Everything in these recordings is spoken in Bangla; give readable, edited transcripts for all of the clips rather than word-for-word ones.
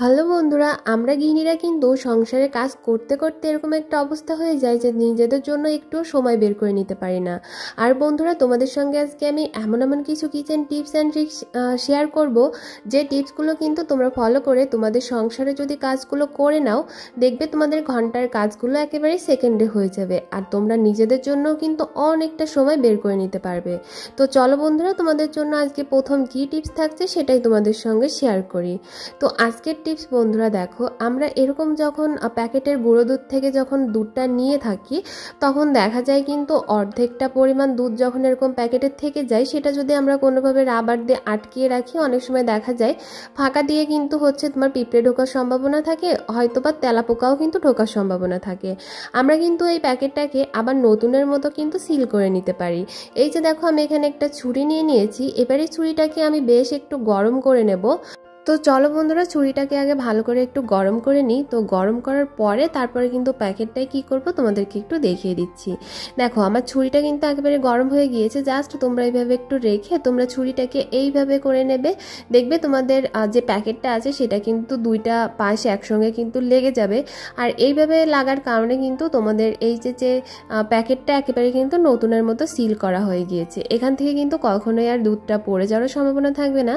হ্যালো বন্ধুরা, আমরা গৃহিণীরা কিন্তু সংসারে কাজ করতে করতে এরকম একটা অবস্থা হয়ে যায় যে নিজেদের জন্য একটু সময় বের করে নিতে পারি না। আর বন্ধুরা, তোমাদের সঙ্গে আজকে আমি এমন এমন কিছু kitchen tips and tricks share করব, যে টিপসগুলো কিন্তু তোমরা ফলো করে তোমাদের সংসারে যদি কাজগুলো করে নাও, দেখবে তোমাদের ঘন্টার কাজগুলো একেবারে সেকেন্ডে হয়ে যাবে আর তোমরা নিজেদের জন্য কিন্তু অনেকটা সময় বের করে নিতে পারবে। তো চলো বন্ধুরা, তোমাদের জন্য আজকে প্রথম কী টিপস থাকছে সেটাই তোমাদের সঙ্গে শেয়ার করি। তো আজকের টিপস বন্ধুরা, দেখো, আমরা এরকম যখন প্যাকেটের গুঁড়ো দুধ থেকে যখন দুধটা নিয়ে থাকি, তখন দেখা যায় কিন্তু অর্ধেকটা পরিমাণ দুধ যখন এরকম প্যাকেটের থেকে যায়, সেটা যদি আমরা কোনোভাবে রাবার দিয়ে আটকিয়ে রাখি, অনেক সময় দেখা যায় ফাঁকা দিয়ে কিন্তু তোমার পিঁপড়ে ঢোকার সম্ভাবনা থাকে, হয়তো বা তেলাপোকাও কিন্তু ঢোকার সম্ভাবনা থাকে। আমরা কিন্তু এই প্যাকেটটাকে আবার নতুনের মতো কিন্তু সিল করে নিতে পারি। এই যে দেখো, আমি এখানে একটা ছুরি নিয়ে নিয়েছি, এবারে ছুরিটাকে আমি বেশ একটু গরম করে নেব। তো চলো বন্ধুরা, ছুরিটাকে আগে ভালো করে একটু গরম করে নিই। তো গরম করার পরে তারপরে কিন্তু প্যাকেটটায় কি করব তোমাদেরকে একটু দেখিয়ে দিচ্ছি। দেখো, আমার ছুরিটা কিন্তু একেবারে গরম হয়ে গিয়েছে। জাস্ট তোমরা এইভাবে একটু রেখে তোমরা ছুরিটাকে এইভাবে করে নেবে। দেখবে তোমাদের যে প্যাকেটটা আছে সেটা কিন্তু দুইটা পাশে একসঙ্গে কিন্তু লেগে যাবে। আর এইভাবে লাগার কারণে কিন্তু তোমাদের এই যে প্যাকেটটা একেবারে কিন্তু নতুনের মতো সিল করা হয়ে গিয়েছে। এখান থেকে কিন্তু কখনোই আর দুধটা পড়ে যাওয়ার সম্ভাবনা থাকবে না,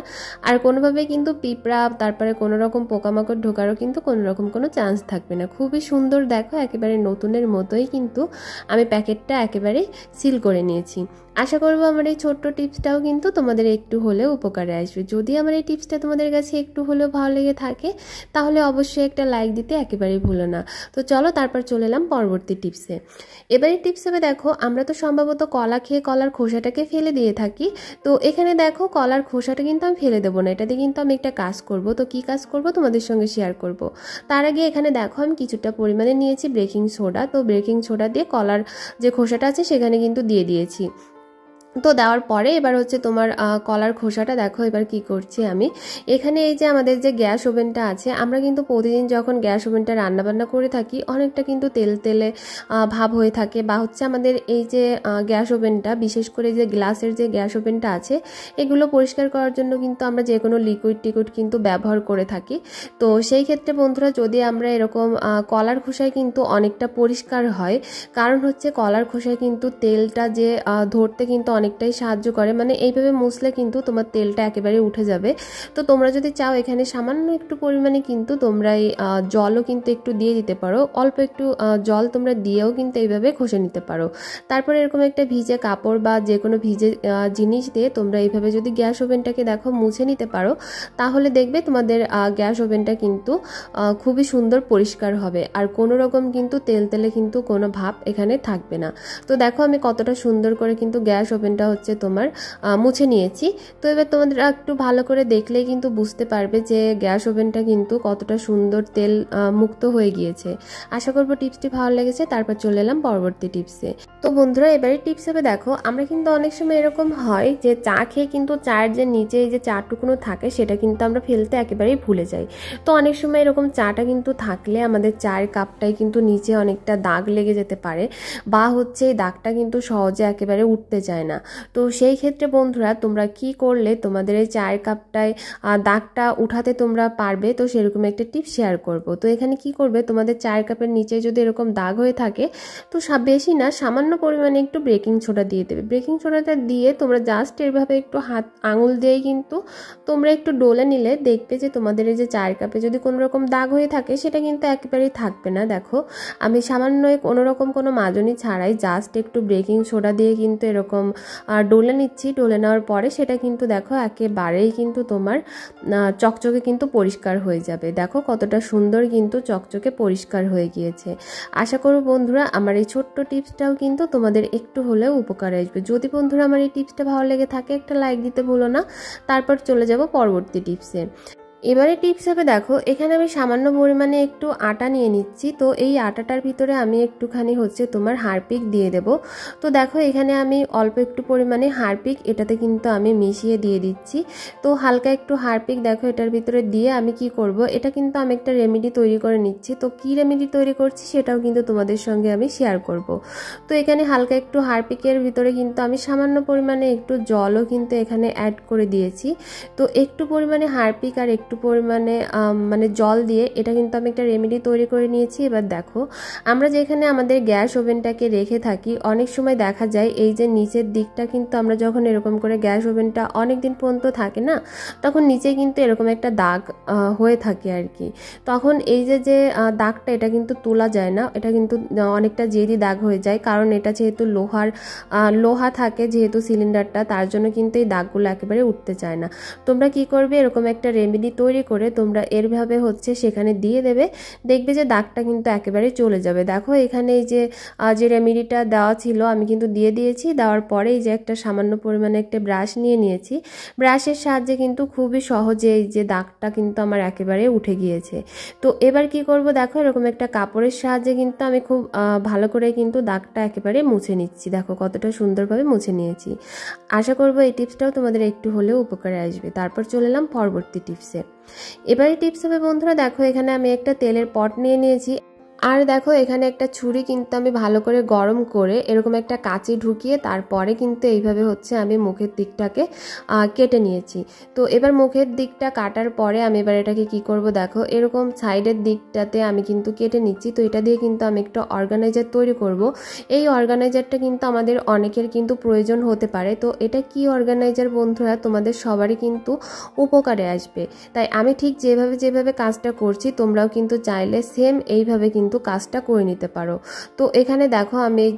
আর কোনোভাবে কিন্তু পিঁপড়া তারপরে কোনো রকম পোকামাকড় ঢোকারও কিন্তু কোনো রকম কোনো চান্স থাকবে না। খুবই সুন্দর, দেখো একেবারে নতুনের মতোই কিন্তু আমি প্যাকেটটা একেবারে সিল করে নিয়েছি। আশা করব আমার এই ছোট্ট টিপসটাও কিন্তু তোমাদের একটু হলেও উপকারে আসবে। যদি আমার এই টিপসটা তোমাদের কাছে একটু হলেও ভালো লেগে থাকে, তাহলে অবশ্যই একটা লাইক দিতে একেবারেই ভুলো না। তো চলো তারপর চলে এলাম পরবর্তী টিপসে। এবারে টিপস হবে, দেখো, আমরা তো সম্ভবত কলা খেয়ে কলার খোসাটাকে ফেলে দিয়ে থাকি। তো এখানে দেখো, কলার খোসাটা কিন্তু আমি ফেলে দেবো না, এটাতে কিন্তু আমি একটা কাজ করব। তো কি কাজ করব তোমাদের সঙ্গে শেয়ার করব। তার আগে এখানে দেখো, আমি কিছুটা পরিমাণে নিয়েছি বেকিং সোডা। তো বেকিং সোডা দিয়ে কলার যে খোসাটা আছে সেখানে কিন্তু দিয়ে দিয়েছি। তো দেওয়ার পরে এবার তোমার কলার খোসাটা দেখো এবার কি করছি আমি। এখানে এই যে আমাদের যে গ্যাস ওভেনটা আছে, আমরা কিন্তু প্রতিদিন যখন গ্যাস ওভেনটা রান্নাবান্না করে থাকি, অনেকটা কিন্তু তেল তেলে ভাব হয়ে থাকে, বা আমাদের এই যে গ্যাস ওভেনটা, বিশেষ করে যে গ্লাসের যে গ্যাস ওভেনটা আছে, এগুলো পরিষ্কার করার জন্য কিন্তু আমরা যে কোনো লিকুইড টিকুইড কিন্তু ব্যবহার করে থাকি। তো সেই ক্ষেত্রে বন্ধুরা, যদি আমরা এরকম কলার খোসায় কিন্তু অনেকটা পরিষ্কার হয়, কারণ কলার খোসায় কিন্তু তেলটা যে ধরতে কিন্তু অনেকটাই সাহায্য করে, মানে এইভাবে মুছলে কিন্তু তোমার তেলটা একেবারে উঠে যাবে। তো তোমরা যদি চাও, এখানে সামান্য একটু পরিমাণে কিন্তু তোমরা এই জলও কিন্তু একটু দিয়ে দিতে পারো। অল্প একটু জল তোমরা দিয়েও কিন্তু এইভাবে ঘষে নিতে পারো। তারপরে এরকম একটা ভিজে কাপড় বা যে কোনো ভিজে জিনিস দিয়ে তোমরা এইভাবে যদি গ্যাস ওভেনটাকে দেখো মুছে নিতে পারো, তাহলে দেখবে তোমাদের গ্যাস ওভেনটা কিন্তু খুবই সুন্দর পরিষ্কার হবে, আর কোনো রকম কিন্তু তেল তেলে কিন্তু কোনো ভাব এখানে থাকবে না। তো দেখো, আমি কতটা সুন্দর করে কিন্তু গ্যাস ওভেনটা তোমার মুছে নিয়েছি। তো এবার তোমাদের একটু ভালো করে দেখলেই কিন্তু বুঝতে পারবে যে গ্যাস ওভেনটা কিন্তু কতটা সুন্দর তেল মুক্ত হয়ে গিয়েছে। আশা করবো টিপসটি ভালো লেগেছে। তারপর চলে এলাম পরবর্তী টিপসে। তো বন্ধুরা, এবারে টিপস হবে, দেখো, আমরা কিন্তু অনেক সময় এরকম হয় যে চা খেয়ে কিন্তু চায়ের যে নিচে এই যে চা টুকুনো থাকে সেটা কিন্তু আমরা ফেলতে একেবারেই ভুলে যাই। তো অনেক সময় এরকম চাটা কিন্তু থাকলে আমাদের চায়ের কাপটাই কিন্তু নিচে অনেকটা দাগ লেগে যেতে পারে, বা এই দাগটা কিন্তু সহজে একেবারে উঠতে চায় না। তো সেই ক্ষেত্রে বন্ধুরা, তোমরা কি করলে তোমাদের এই চায়ের কাপটায় দাগটা উঠাতে তোমরা পারবে, তো সেরকম একটা টিপস শেয়ার করব। তো এখানে কি করবে, তোমাদের চায়ের কাপের নিচে যদি এরকম দাগ হয়ে থাকে, তো বেশি না, সামান্য পরিমাণে একটু বেকিং সোডা দিয়ে দেবে। বেকিং সোডাটা দিয়ে তোমরা জাস্ট এইভাবে একটু হাত আঙুল দিয়েই কিন্তু তোমরা একটু ডলে নিলে দেখবে যে তোমাদের এই যে চায়ের কাপে যদি কোনো রকম দাগ হয়ে থাকে, সেটা কিন্তু একেবারেই থাকবে না। দেখো, আমি সামান্য কোনো রকম কোনো মাজনি ছাড়াই জাস্ট একটু বেকিং সোডা দিয়ে কিন্তু এরকম ডলে নিচ্ছি। ডলে নেওয়ার পরে সেটা কিন্তু দেখো একেবারেই কিন্তু তোমার চকচকে কিন্তু পরিষ্কার হয়ে যাবে। দেখো কতটা সুন্দর কিন্তু চকচকে পরিষ্কার হয়ে গিয়েছে। আশা করব বন্ধুরা, আমার এই ছোট্ট টিপসটাও কিন্তু তোমাদের একটু হলেও উপকারে আসবে। যদি বন্ধুরা আমার এই টিপসটা ভালো লেগে থাকে, একটা লাইক দিতে ভুলো না। তারপর চলে যাব পরবর্তী টিপসে। এবারে টিপস হবে, দেখো, এখানে আমি সামান্য পরিমাণে একটু আটা নিয়ে নিচ্ছি। তো এই আটাটার ভিতরে আমি একটুখানি তোমার হারপিক দিয়ে দেব। তো দেখো, এখানে আমি অল্প একটু পরিমাণে হারপিক এটাতে কিন্তু আমি মিশিয়ে দিয়ে দিচ্ছি। তো হালকা একটু হারপিক দেখো এটার ভিতরে দিয়ে আমি কি করব, এটা কিন্তু আমি একটা রেমেডি তৈরি করে নিচ্ছি। তো কি রেমেডি তৈরি করছি সেটাও কিন্তু তোমাদের সঙ্গে আমি শেয়ার করব। তো এখানে হালকা একটু হারপিকের ভিতরে কিন্তু আমি সামান্য পরিমাণে একটু জলও কিন্তু এখানে অ্যাড করে দিয়েছি। তো একটু পরিমাণে হারপিক আর একটু একটু পরিমাণে মানে জল দিয়ে এটা কিন্তু আমি একটা রেমেডি তৈরি করে নিয়েছি। এবার দেখো আমরা যেখানে আমাদের গ্যাস ওভেনটাকে রেখে থাকি অনেক সময় দেখা যায় এই যে নিচের দিকটা কিন্তু আমরা যখন এরকম করে গ্যাস ওভেনটা অনেক দিন পর্যন্ত থাকে না, তখন নিচে কিন্তু এরকম একটা দাগ হয়ে থাকে আর কি। তখন এই যে দাগটা এটা কিন্তু তোলা যায় না, এটা কিন্তু অনেকটা জেদি দাগ হয়ে যায়, কারণ এটা যেহেতু লোহা থাকে যেহেতু সিলিন্ডারটা, তার জন্য কিন্তু এই দাগগুলো একেবারে উঠতে চায় না। তোমরা কি করবে, এরকম একটা রেমেডি তৈরি করে তোমরা এরভাবে হচ্ছে সেখানে দিয়ে দেবে, দেখবে যে দাগটা কিন্তু একেবারে চলে যাবে। দেখো এখানে এই যে রেমেডিটা দেওয়া ছিল আমি কিন্তু দিয়ে দিয়েছি। দেওয়ার পরে এই যে একটা সামান্য পরিমাণে একটা ব্রাশ নিয়ে নিয়েছি, ব্রাশের সাহায্যে কিন্তু খুবই সহজে এই যে দাগটা কিন্তু আমার একেবারে উঠে গিয়েছে। তো এবার কি করব, দেখো এরকম একটা কাপড়ের সাহায্যে কিন্তু আমি খুব ভালো করে কিন্তু দাগটা একেবারে মুছে নিচ্ছি। দেখো কতটা সুন্দরভাবে মুছে নিয়েছি। আশা করব এই টিপসটাও তোমাদের একটু হলেও উপকারে আসবে। তারপর চলে এলাম পরবর্তী টিপসে। এবারে টিপস হবে বন্ধুরা, দেখো এখানে আমি একটা তেলের পট নিয়ে নিয়েছি, আর দেখো এখানে একটা ছুরি কিন্তু আমি ভালো করে গরম করে এরকম একটা কাঁচি ঢুকিয়ে তারপরে কিন্তু এইভাবে হচ্ছে আমি মুখের দিকটাকে কেটে নিয়েছি। তো এবার মুখের দিকটা কাটার পরে আমি এবার এটাকে কি করব, দেখো এরকম সাইডের দিকটাতে আমি কিন্তু কেটে নিচ্ছি। তো এটা দিয়ে কিন্তু আমি একটা অর্গানাইজার তৈরি করব। এই অর্গানাইজারটা কিন্তু আমাদের অনেকের কিন্তু প্রয়োজন হতে পারে। তো এটা কি অর্গানাইজার বন্ধুরা, তোমাদের সবারই কিন্তু উপকারে আসবে। তাই আমি ঠিক যেভাবে কাজটা করছি তোমরাও কিন্তু চাইলে সেম এইভাবে কিন্তু কাজটা করে নিতে পারো। তো এখানে দেখো আমি এই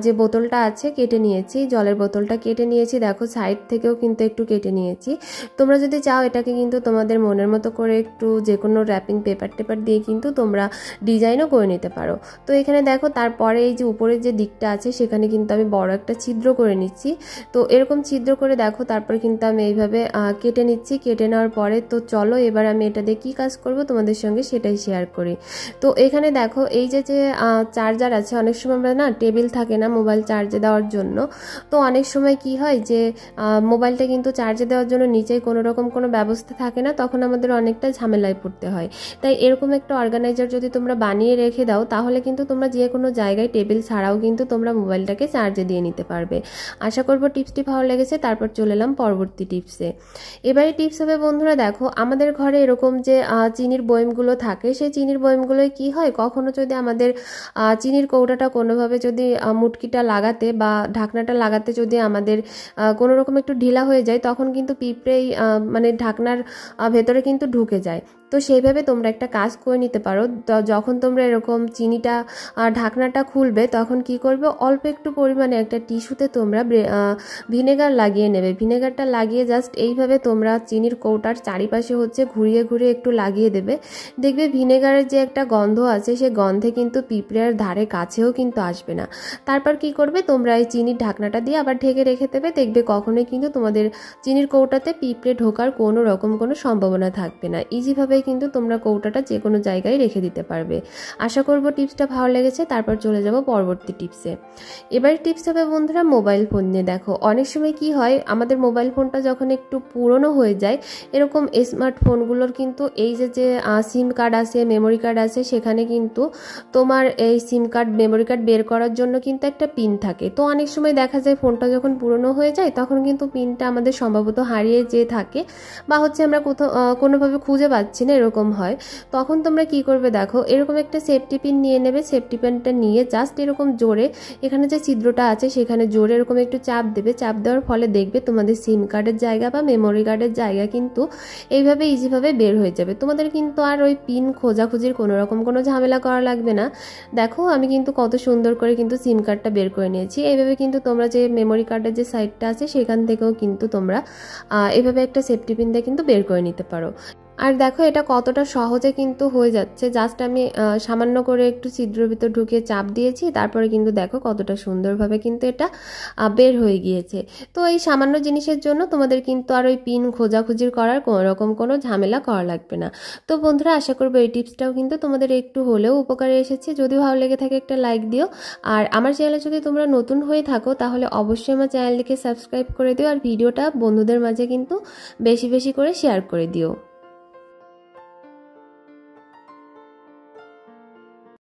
যে বোতলটা আছে কেটে নিয়েছি, জলের বোতলটা কেটে নিয়েছি, দেখো সাইড থেকেও কিন্তু একটু কেটে নিয়েছি। তোমরা যদি চাও এটাকে কিন্তু তোমাদের মনের মতো করে একটু যে কোনো র্যাপিং পেপার দিয়ে কিন্তু তোমরা ডিজাইনও করে নিতে পারো। তো এখানে দেখো তারপরে এই যে উপরের যে দিকটা আছে সেখানে কিন্তু আমি বড় একটা ছিদ্র করে নিচ্ছি। তো এরকম ছিদ্র করে দেখো তারপরে কিন্তু আমি এইভাবে কেটে নিচ্ছি। কেটে নেওয়ার পরে তো চলো এবার আমি এটা দিয়ে কী কাজ করব তোমাদের সঙ্গে সেটাই শেয়ার করি। তো এখানে দেখো এই যে চার্জার আছে, অনেক সময় আমরা না টেবিল থাকে না মোবাইল চার্জে দেওয়ার জন্য, তো অনেক সময় কি হয় যে মোবাইলটা কিন্তু চার্জে দেওয়ার জন্য নিচে কোনো রকম কোনো ব্যবস্থা থাকে না, তখন আমাদের অনেকটা ঝামেলায় পড়তে হয়। তাই এরকম একটা অর্গানাইজার যদি তোমরা বানিয়ে রেখে দাও তাহলে কিন্তু তোমরা যে কোনো জায়গায় টেবিল ছাড়াও কিন্তু তোমরা মোবাইলটাকে চার্জে দিয়ে নিতে পারবে। আশা করব টিপসটি ভালো লেগেছে। তারপর চলে এলাম পরবর্তী টিপসে। এবারে টিপস হবে বন্ধুরা, দেখো আমাদের ঘরে এরকম যে চিনির বয়মগুলো থাকে, সেই চিনির বয়মগুলোয় কি হয়, কখনো যদি আমাদের চিনির কৌটাটা কোনোভাবে যদি মুটকিটা লাগাতে বা ঢাকনাটা লাগাতে যদি আমাদের কোনো রকম একটু ঢিলা হয়ে যায়, তখন কিন্তু পিঁপড়েই মানে ঢাকনার ভেতরে কিন্তু ঢুকে যায়। তো সেইভাবে তোমরা একটা কাজ করে নিতে পারো। যখন তোমরা এরকম চিনিটা ঢাকনাটা খুলবে তখন কি করবে, অল্প একটু পরিমাণে একটা টিস্যুতে তোমরা ভিনেগার লাগিয়ে নেবে। ভিনেগারটা লাগিয়ে জাস্ট এইভাবে তোমরা চিনির কৌটার চারিপাশে হচ্ছে ঘুরিয়ে ঘুরিয়ে একটু লাগিয়ে দেবে। দেখবে ভিনেগারের যে একটা গন্ধ আছে সে গন্ধে কিন্তু পিঁপড়ের ধারে কাছেও কিন্তু আসবে না। তারপর কি করবে, তোমরা এই চিনির ঢাকনাটা দিয়ে আবার ঢেকে রেখে দেবে। দেখবে কখনোই কিন্তু তোমাদের চিনির কৌটাতে পিঁপড়ে ঢোকার কোনো রকম কোনো সম্ভাবনা থাকবে না। ইজিভাবে কিন্তু তোমরা কৌটাটা যে কোনো জায়গায় রেখে দিতে পারবে। আশা করব টিপসটা ভালো লেগেছে। তারপর চলে যাব পরবর্তী টিপসে। এবার টিপস হবে বন্ধুরা মোবাইল ফোন নিয়ে। দেখো অনেক সময় কি হয়, আমাদের মোবাইল ফোনটা যখন একটু পুরনো হয়ে যায়, এরকম স্মার্টফোনগুলোর কিন্তু এই যে সিম কার্ড আছে, মেমোরি কার্ড আছে, সেখানে কিন্তু তোমার এই সিম কার্ড মেমোরি কার্ড বের করার জন্য কিন্তু একটা পিন থাকে। তো অনেক সময় দেখা যায় ফোনটা যখন পুরনো হয়ে যায় তখন কিন্তু পিনটা আমাদের সম্ভবত হারিয়ে যেয়ে থাকে বা হচ্ছে আমরা কোথাও কোনোভাবে খুঁজে পাচ্ছি না, এরকম হয়। তখন তোমরা কি করবে, দেখো এরকম একটা সেফটি পিন নিয়ে নেবে। সেফটি পিনটা নিয়ে জাস্ট এরকম জোরে এখানে যে ছিদ্রটা আছে সেখানে জোরে এরকম একটু চাপ দেবে। চাপ দেওয়ার ফলে দেখবে তোমাদের সিম কার্ডের জায়গা বা মেমোরি কার্ডের জায়গা কিন্তু এইভাবে ইজিভাবে বের হয়ে যাবে। তোমাদের কিন্তু আর ওই পিন খোঁজাখুঁজির কোনো রকম কোনো ঝামেলা করা লাগবে না। দেখো আমি কিন্তু কত সুন্দর করে কিন্তু সিম কার্ডটা বের করে নিয়েছি। এইভাবে কিন্তু তোমরা যে মেমোরি কার্ডের যে সাইডটা আছে সেখান থেকেও কিন্তু তোমরা এভাবে একটা সেফটি পিন দিয়ে কিন্তু বের করে নিতে পারো। আর দেখো এটা কতটা সহজে কিন্তু হয়ে যাচ্ছে। জাস্ট আমি সামান্য করে একটু ছিদ্রের ভিতর ঢুকিয়ে চাপ দিয়েছি, তারপরে কিন্তু দেখো কতটা সুন্দরভাবে কিন্তু এটা বের হয়ে গিয়েছে। তো এই সামান্য জিনিসের জন্য তোমাদের কিন্তু আর ওই পিন খোঁজাখুঁজির করার কোনো রকম কোনো ঝামেলা করা লাগবে না। তো বন্ধুরা আশা করবো এই টিপসটাও কিন্তু তোমাদের একটু হলেও উপকারে এসেছে। যদি ভালো লেগে থাকে একটা লাইক দিও। আর আমার চ্যানেলে যদি তোমরা নতুন হয়ে থাকো তাহলে অবশ্যই আমার চ্যানেলটিকে সাবস্ক্রাইব করে দিও। আর ভিডিওটা বন্ধুদের মাঝে কিন্তু বেশি বেশি করে শেয়ার করে দিও।